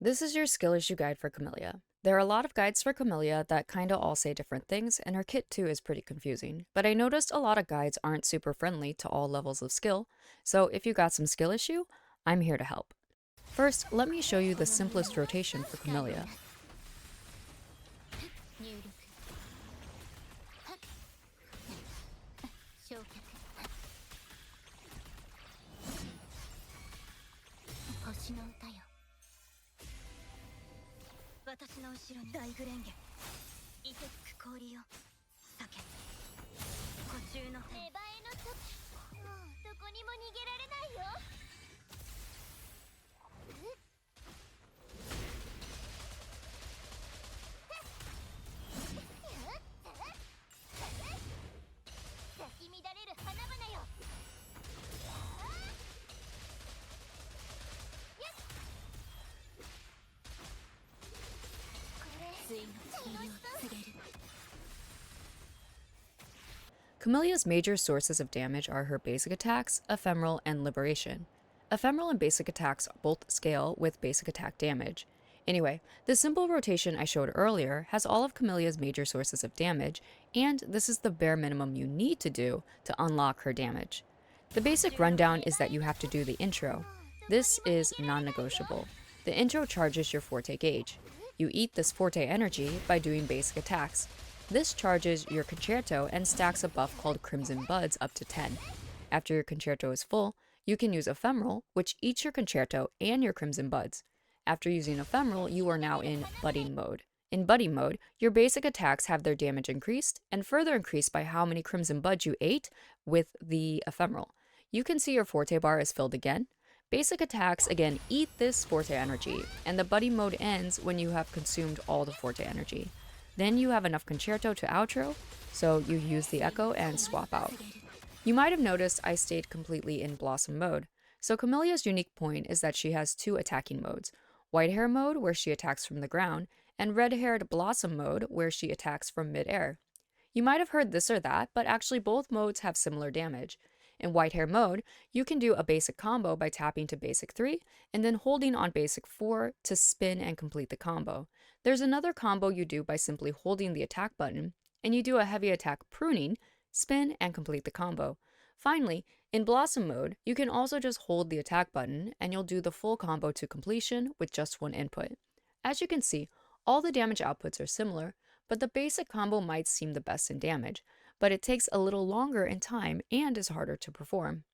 This is your skill issue guide for Camellya. There are a lot of guides for Camellya that kinda all say different things, and her kit too is pretty confusing. But I noticed a lot of guides aren't super friendly to all levels of skill, so if you got some skill issue, I'm here to help. First, let me show you the simplest rotation for Camellya. Camellya's major sources of damage are her basic attacks, ephemeral, and liberation. Ephemeral and basic attacks both scale with basic attack damage. Anyway, the simple rotation I showed earlier has all of Camellya's major sources of damage, and this is the bare minimum you need to do to unlock her damage. The basic rundown is that you have to do the intro. This is non-negotiable. The intro charges your forte gauge. You eat this forte energy by doing basic attacks. This charges your concerto and stacks a buff called Crimson Buds up to 10. After your concerto is full, you can use Ephemeral, which eats your concerto and your Crimson Buds. After using Ephemeral, you are now in Budding mode. In Budding mode, your basic attacks have their damage increased, and further increased by how many Crimson Buds you ate with the Ephemeral. You can see your forte bar is filled again. Basic attacks again eat this forte energy, and the Budding mode ends when you have consumed all the forte energy. Then you have enough concerto to outro, so you use the echo and swap out. You might have noticed I stayed completely in Blossom mode. So Camellya's unique point is that she has two attacking modes, white hair mode where she attacks from the ground, and red-haired Blossom mode where she attacks from mid-air. You might have heard this or that, but actually both modes have similar damage. In white hair mode, you can do a basic combo by tapping to basic 3 and then holding on basic 4 to spin and complete the combo. There's another combo you do by simply holding the attack button, and you do a heavy attack pruning, spin, and complete the combo. Finally, in Blossom mode, you can also just hold the attack button and you'll do the full combo to completion with just one input. As you can see, all the damage outputs are similar, but the basic combo might seem the best in damage, but it takes a little longer in time and is harder to perform.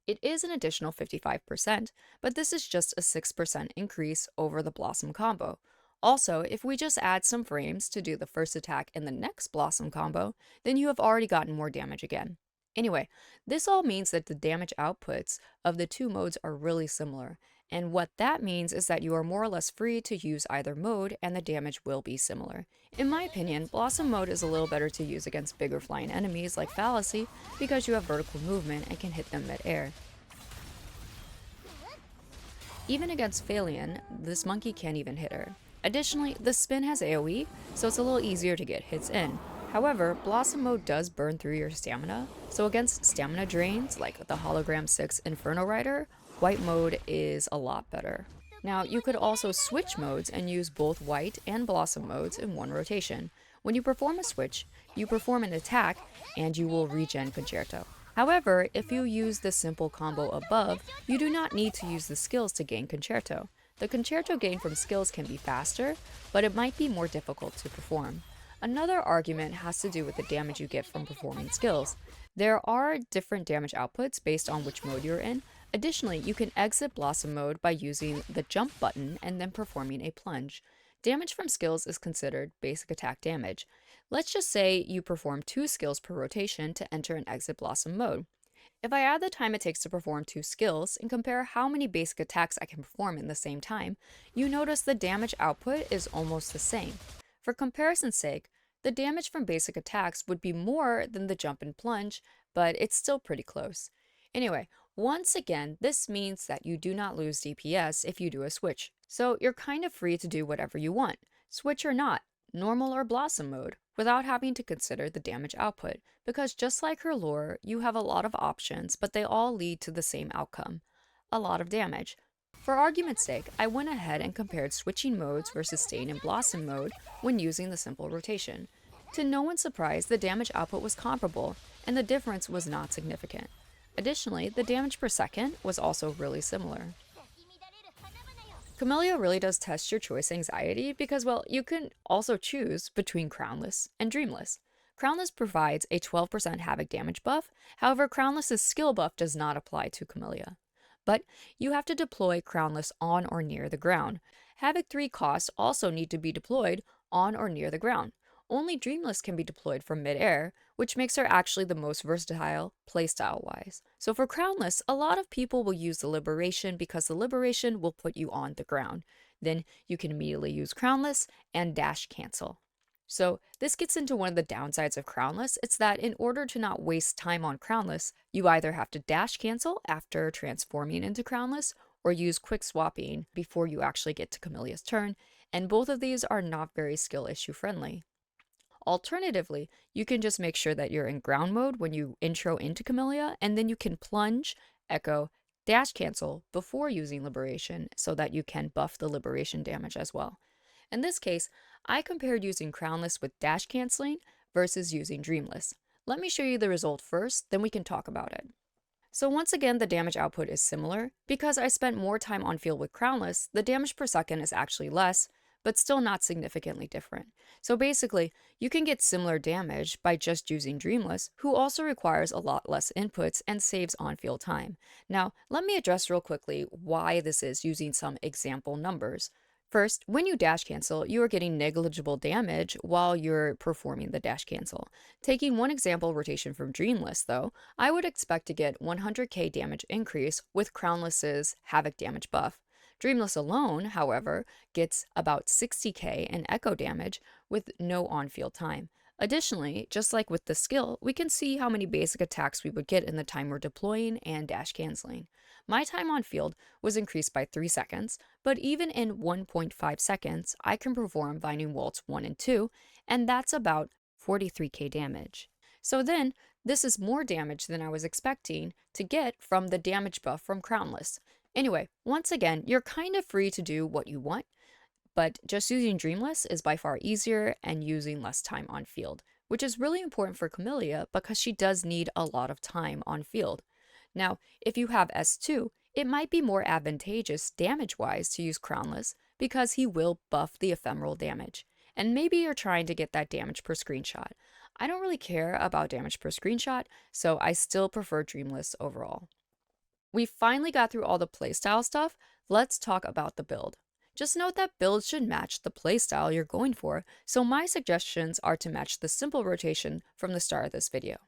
It is an additional 55%, but this is just a 6% increase over the Blossom combo. Also, if we just add some frames to do the first attack in the next Blossom combo, then you have already gotten more damage again. Anyway, this all means that the damage outputs of the two modes are really similar, and what that means is that you are more or less free to use either mode and the damage will be similar. In my opinion, Blossom mode is a little better to use against bigger flying enemies like Fallacy because you have vertical movement and can hit them mid-air. Even against Phalion, this monkey can't even hit her. Additionally, the spin has AoE, so it's a little easier to get hits in. However, Blossom mode does burn through your stamina, so against stamina drains like the Hologram 6 Inferno Rider, white mode is a lot better. Now, you could also switch modes and use both white and Blossom modes in one rotation. When you perform a switch, you perform an attack and you will regen Concerto. However, if you use the simple combo above, you do not need to use the skills to gain Concerto. The Concerto gain from skills can be faster, but it might be more difficult to perform. Another argument has to do with the damage you get from performing skills. There are different damage outputs based on which mode you're in. Additionally, you can exit Blossom mode by using the jump button and then performing a plunge. Damage from skills is considered basic attack damage. Let's just say you perform 2 skills per rotation to enter and exit Blossom mode. If I add the time it takes to perform 2 skills and compare how many basic attacks I can perform in the same time, you notice the damage output is almost the same. For comparison's sake, the damage from basic attacks would be more than the jump and plunge, but it's still pretty close. Anyway, once again, this means that you do not lose DPS if you do a switch, so you're kind of free to do whatever you want, switch or not, normal or Blossom mode, without having to consider the damage output, because just like her lore, you have a lot of options, but they all lead to the same outcome, a lot of damage. For argument's sake, I went ahead and compared switching modes versus staying in Blossom mode when using the simple rotation. To no one's surprise, the damage output was comparable, and the difference was not significant. Additionally, the damage per second was also really similar. Camellya really does test your choice anxiety because, well, you can also choose between Crownless and Dreamless. Crownless provides a 12% Havoc damage buff, however, Crownless's skill buff does not apply to Camellya. But you have to deploy Crownless on or near the ground. Havoc 3 costs also need to be deployed on or near the ground. Only Dreamless can be deployed from mid-air, which makes her actually the most versatile playstyle-wise. So for Crownless, a lot of people will use the Liberation because the Liberation will put you on the ground. Then you can immediately use Crownless and dash cancel. So this gets into one of the downsides of Crownless. It's that in order to not waste time on Crownless, you either have to dash cancel after transforming into Crownless or use quick swapping before you actually get to Camellya's turn, and both of these are not very skill issue friendly. Alternatively, you can just make sure that you're in ground mode when you intro into Camellya, and then you can plunge, echo, dash cancel before using Liberation so that you can buff the Liberation damage as well. In this case, I compared using Crownless with dash canceling versus using Dreamless. Let me show you the result first, then we can talk about it. So once again, the damage output is similar. Because I spent more time on field with Crownless, the damage per second is actually less, but still not significantly different. So basically, you can get similar damage by just using Dreamless, who also requires a lot less inputs and saves on-field time. Now, let me address real quickly why this is using some example numbers. First, when you dash cancel, you are getting negligible damage while you're performing the dash cancel. Taking one example rotation from Dreamless, though, I would expect to get 100k damage increase with Crownless's Havoc damage buff. Dreamless alone, however, gets about 60k in echo damage with no on-field time. Additionally, just like with the skill, we can see how many basic attacks we would get in the time we're deploying and dash canceling. My time on field was increased by 3 seconds, but even in 1.5 seconds, I can perform Binding Waltz 1 and 2, and that's about 43k damage. So then, this is more damage than I was expecting to get from the damage buff from Crownless. Anyway, once again, you're kind of free to do what you want, but just using Dreamless is by far easier and using less time on field, which is really important for Camellya because she does need a lot of time on field. Now, if you have S2, it might be more advantageous damage-wise to use Crownless because he will buff the ephemeral damage. And maybe you're trying to get that damage per screenshot. I don't really care about damage per screenshot, so I still prefer Dreamless overall. We finally got through all the playstyle stuff. Let's talk about the build. Just note that builds should match the playstyle you're going for, so my suggestions are to match the simple rotation from the start of this video.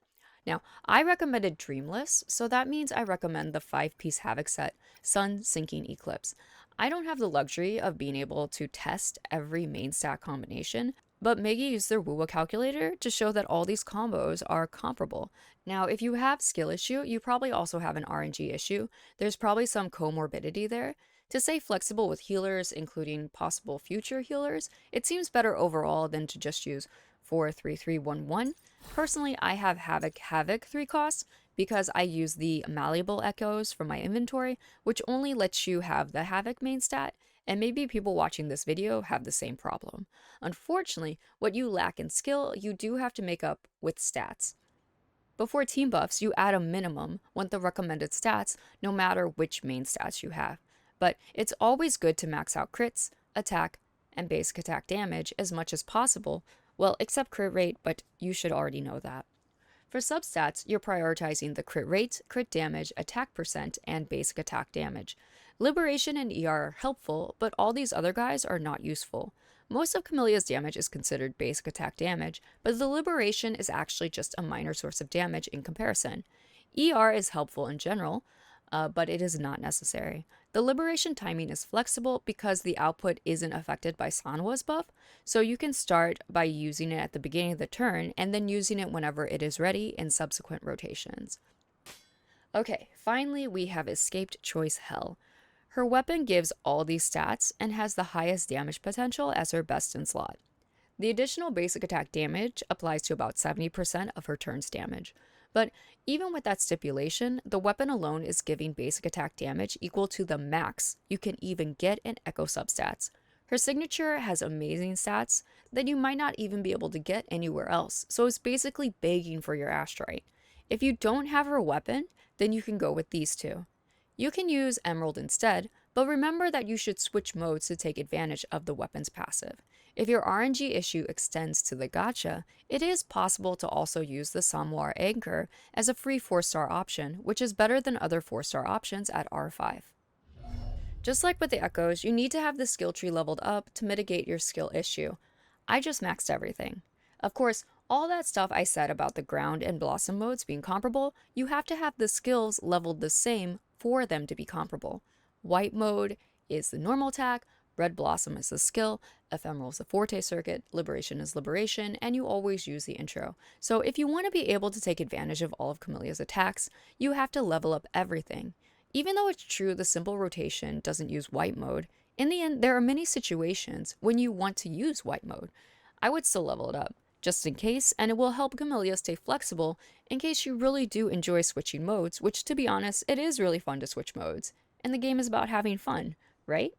Now, I recommended Dreamless, so that means I recommend the 5-piece Havoc set, Sun Sinking Eclipse. I don't have the luxury of being able to test every main stat combination, but Maggie used their Wuwa calculator to show that all these combos are comparable. Now, if you have skill issue, you probably also have an RNG issue. There's probably some comorbidity there. To stay flexible with healers, including possible future healers, it seems better overall than to just use 4-3-3-1-1. Personally, I have Havoc 3 costs because I use the malleable echoes from my inventory, which only lets you have the Havoc main stat, and maybe people watching this video have the same problem. Unfortunately, what you lack in skill, you do have to make up with stats. Before team buffs, you add a minimum with the recommended stats, no matter which main stats you have. But it's always good to max out crits, attack, and basic attack damage as much as possible. Well, except crit rate, but you should already know that. For substats, you're prioritizing the crit rate, crit damage, attack percent, and basic attack damage. Liberation and ER are helpful, but all these other guys are not useful. Most of Camellya's damage is considered basic attack damage, but the Liberation is actually just a minor source of damage in comparison. ER is helpful in general, but it is not necessary. The Liberation timing is flexible because the output isn't affected by Sanwa's buff, so you can start by using it at the beginning of the turn and then using it whenever it is ready in subsequent rotations. Okay, finally we have Escaped Choice Hell. Her weapon gives all these stats and has the highest damage potential as her best in slot. The additional basic attack damage applies to about 70% of her turn's damage. But even with that stipulation, the weapon alone is giving basic attack damage equal to the max you can even get in Echo substats. Her signature has amazing stats that you might not even be able to get anywhere else, so it's basically begging for your Astrite. If you don't have her weapon, then you can go with these two. You can use Emerald instead, but remember that you should switch modes to take advantage of the weapon's passive. If your RNG issue extends to the gacha, it is possible to also use the Samoir Anchor as a free 4-star option, which is better than other 4-star options at R5. Just like with the Echoes, you need to have the skill tree leveled up to mitigate your skill issue. I just maxed everything. Of course, all that stuff I said about the Ground and Blossom modes being comparable, you have to have the skills leveled the same for them to be comparable. White mode is the normal attack, Red Blossom is the skill, Ephemeral is the forte circuit, Liberation is liberation, and you always use the intro. So if you want to be able to take advantage of all of Camellya's attacks, you have to level up everything. Even though it's true the simple rotation doesn't use white mode, in the end there are many situations when you want to use white mode. I would still level it up, just in case, and it will help Camellya stay flexible in case you really do enjoy switching modes, which to be honest, it is really fun to switch modes. And the game is about having fun, right?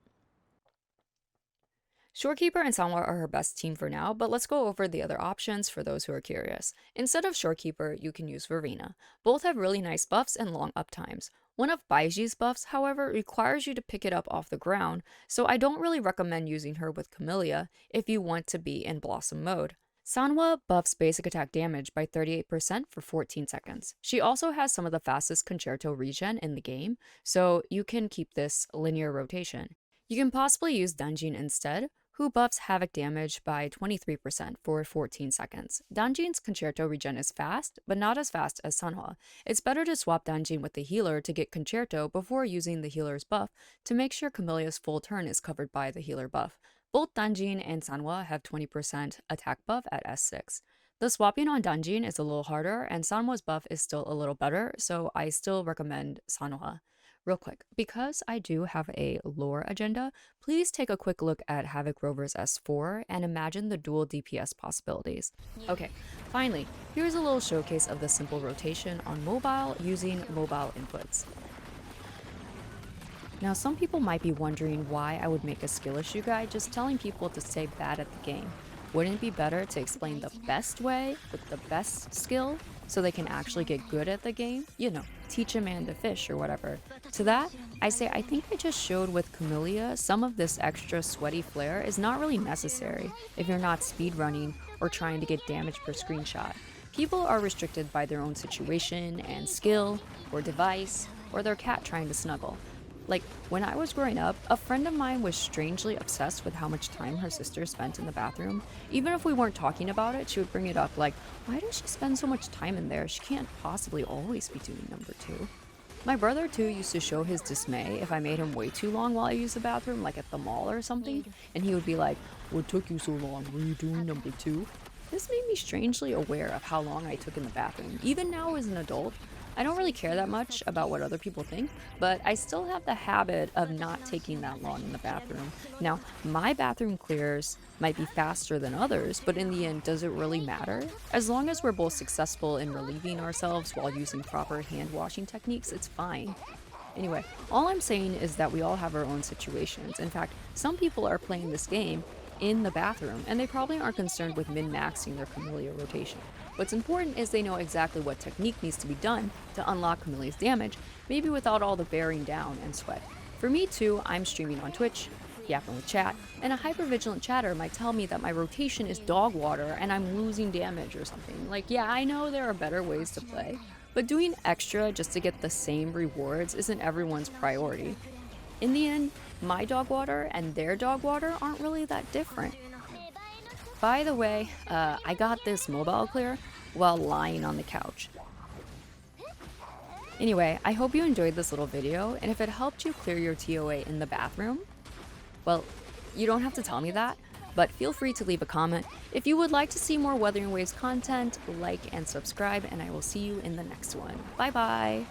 Shorekeeper and Sanhwa are her best team for now, but let's go over the other options for those who are curious. Instead of Shorekeeper, you can use Verena. Both have really nice buffs and long uptimes. One of Baiji's buffs, however, requires you to pick it up off the ground, so I don't really recommend using her with Camellya if you want to be in Blossom mode. Sanhwa buffs basic attack damage by 38% for 14 seconds. She also has some of the fastest concerto regen in the game, so you can keep this linear rotation. You can possibly use Danjin instead, who buffs Havoc damage by 23% for 14 seconds. Danjin's concerto regen is fast, but not as fast as Sanhwa. It's better to swap Danjin with the healer to get concerto before using the healer's buff to make sure Camellya's full turn is covered by the healer buff. Both Danjin and Sanhwa have 20% attack buff at S6. The swapping on Danjin is a little harder, and Sanhwa's buff is still a little better, so I still recommend Sanhwa. Real quick, because I do have a lore agenda, please take a quick look at Havoc Rover's S4 and imagine the dual DPS possibilities. Okay, finally, here's a little showcase of the simple rotation on mobile using mobile inputs. Now, some people might be wondering why I would make a skill issue guide just telling people to stay bad at the game. Wouldn't it be better to explain the best way with the best skill so they can actually get good at the game? You know, teach a man to fish or whatever. To that, I say I think I just showed with Camellya some of this extra sweaty flair is not really necessary if you're not speedrunning or trying to get damage per screenshot. People are restricted by their own situation and skill or device or their cat trying to snuggle. Like, when I was growing up, a friend of mine was strangely obsessed with how much time her sister spent in the bathroom. Even if we weren't talking about it, she would bring it up like, why does she spend so much time in there? She can't possibly always be doing number 2. My brother too used to show his dismay if I made him wait too long while I used the bathroom, like at the mall or something, and he would be like, what took you so long? Were you doing number 2? This made me strangely aware of how long I took in the bathroom. Even now as an adult, I don't really care that much about what other people think, but I still have the habit of not taking that long in the bathroom. Now, my bathroom clears might be faster than others, but in the end, does it really matter? As long as we're both successful in relieving ourselves while using proper hand washing techniques, it's fine. Anyway, all I'm saying is that we all have our own situations. In fact, some people are playing this game in the bathroom, and they probably aren't concerned with min-maxing their Camellya rotation. What's important is they know exactly what technique needs to be done to unlock Camellya's damage, maybe without all the bearing down and sweat. For me too, I'm streaming on Twitch, yapping with chat, and a hypervigilant chatter might tell me that my rotation is dog water and I'm losing damage or something. Like, yeah, I know there are better ways to play, but doing extra just to get the same rewards isn't everyone's priority. In the end, my dog water and their dog water aren't really that different. By the way, I got this mobile clear while lying on the couch. Anyway, I hope you enjoyed this little video, and if it helped you clear your TOA in the bathroom, well, you don't have to tell me that, but feel free to leave a comment. If you would like to see more Wuthering Waves content, like and subscribe, and I will see you in the next one. Bye bye!